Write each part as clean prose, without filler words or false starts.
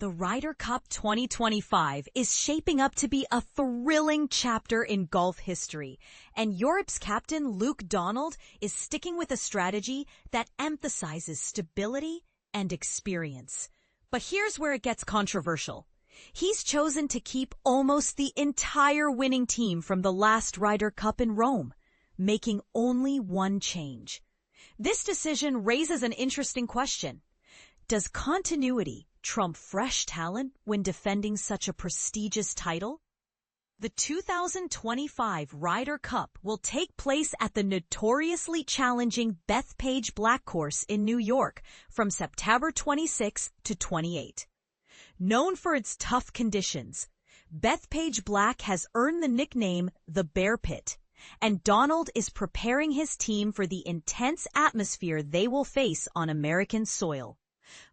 The Ryder Cup 2025 is shaping up to be a thrilling chapter in golf history, and Europe's captain Luke Donald is sticking with a strategy that emphasizes stability and experience. But here's where it gets controversial. He's chosen to keep almost the entire winning team from the last Ryder Cup in Rome, making only one change. This decision raises an interesting question. Does continuity trump fresh talent when defending such a prestigious title? The 2025 Ryder Cup will take place at the notoriously challenging Bethpage Black course in New York from September 26 to 28. Known for its tough conditions, Bethpage Black has earned the nickname the Bear Pit, and Donald is preparing his team for the intense atmosphere they will face on American soil.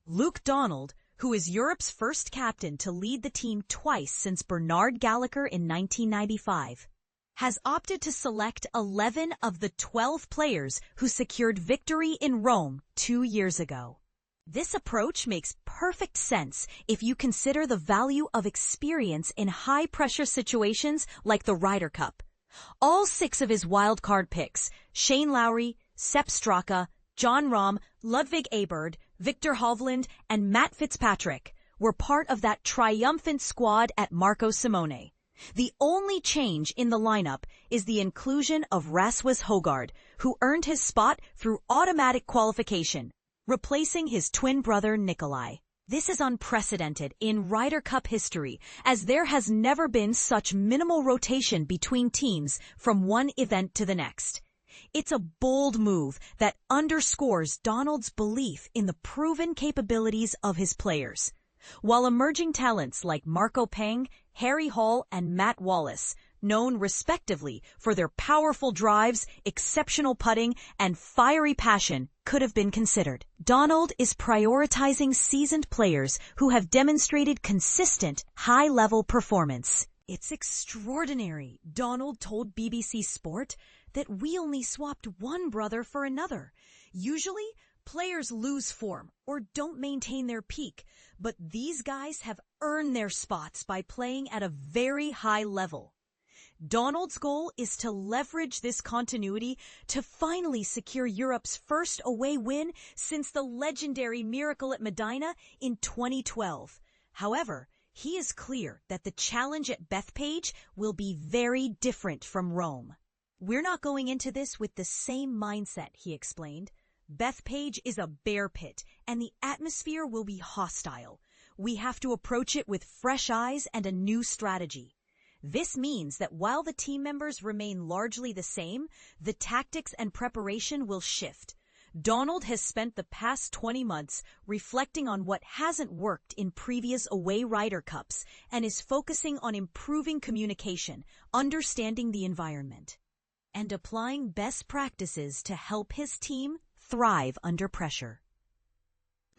Luke Donald, who is Europe's first captain to lead the team twice since Bernard Gallagher in 1995, has opted to select 11 of the 12 players who secured victory in Rome 2 years ago. This approach makes perfect sense if you consider the value of experience in high-pressure situations like the Ryder Cup. All 6 of his wildcard picks, Shane Lowry, Sepp Straka, Jon Rahm, Ludvig Aberg, Viktor Hovland, and Matt Fitzpatrick, were part of that triumphant squad at Marco Simone. The only change in the lineup is the inclusion of Rasmus Højgaard, who earned his spot through automatic qualification, replacing his twin brother Nikolai. This is unprecedented in Ryder Cup history, as there has never been such minimal rotation between teams from one event to the next. It's a bold move that underscores Donald's belief in the proven capabilities of his players. While emerging talents like Marco Peng, Harry Hall, and Matt Wallace, known respectively for their powerful drives, exceptional putting, and fiery passion, could have been considered, Donald is prioritizing seasoned players who have demonstrated consistent, high-level performance. "It's extraordinary," Donald told BBC Sport, "that we only swapped one brother for another. Usually, players lose form or don't maintain their peak, but these guys have earned their spots by playing at a very high level." Donald's goal is to leverage this continuity to finally secure Europe's first away win since the legendary Miracle at Medina in 2012. However, he is clear that the challenge at Bethpage will be very different from Rome. "We're not going into this with the same mindset," he explained. "Bethpage is a bear pit, and the atmosphere will be hostile. We have to approach it with fresh eyes and a new strategy. This means that while the team members remain largely the same, the tactics and preparation will shift." Donald has spent the past 20 months reflecting on what hasn't worked in previous away Ryder Cups and is focusing on improving communication, understanding the environment, and applying best practices to help his team thrive under pressure.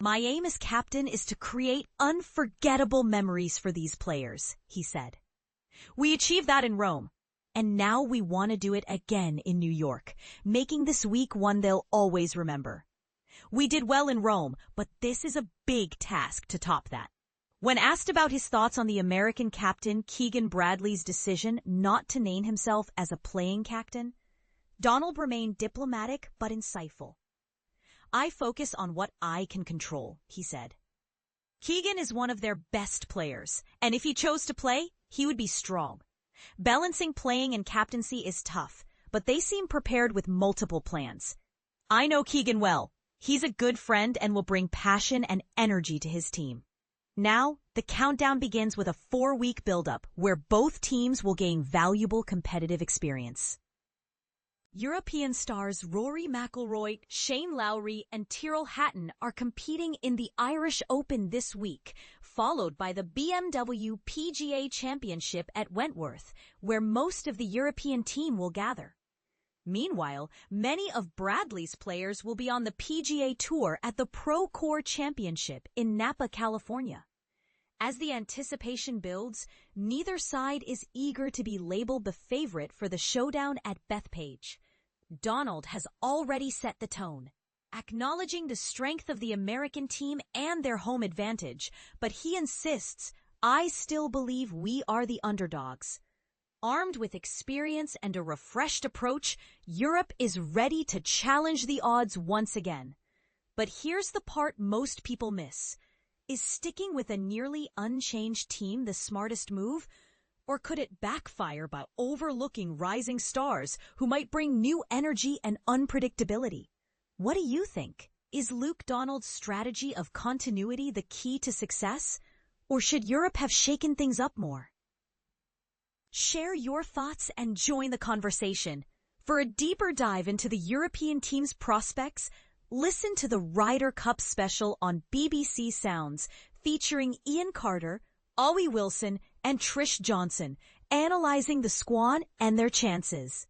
"My aim as captain is to create unforgettable memories for these players," he said. "We achieved that in Rome, and now we want to do it again in New York, making this week one they'll always remember. We did well in Rome, but this is a big task to top that." When asked about his thoughts on the American captain Keegan Bradley's decision not to name himself as a playing captain, Donald remained diplomatic but insightful. "I focus on what I can control," he said. "Keegan is one of their best players, and if he chose to play, he would be strong. Balancing playing and captaincy is tough, but they seem prepared with multiple plans. I know Keegan well. He's a good friend and will bring passion and energy to his team." Now, the countdown begins with a 4-week build-up where both teams will gain valuable competitive experience. European stars Rory McIlroy, Shane Lowry, and Tyrrell Hatton are competing in the Irish Open this week, followed by the BMW PGA Championship at Wentworth, where most of the European team will gather. Meanwhile, many of Bradley's players will be on the PGA Tour at the Pro-Core Championship in Napa, California. As the anticipation builds, neither side is eager to be labeled the favorite for the showdown at Bethpage. Donald has already set the tone. acknowledging the strength of the American team and their home advantage, but he insists, "I still believe we are the underdogs." Armed with experience and a refreshed approach, Europe is ready to challenge the odds once again. But here's the part most people miss. Is sticking with a nearly unchanged team the smartest move? Or could it backfire by overlooking rising stars who might bring new energy and unpredictability? What do you think? Is Luke Donald's strategy of continuity the key to success? Or should Europe have shaken things up more? Share your thoughts and join the conversation. For a deeper dive into the European team's prospects, listen to the Ryder Cup special on BBC Sounds featuring Ian Carter, Ollie Wilson, and Trish Johnson, analyzing the squad and their chances.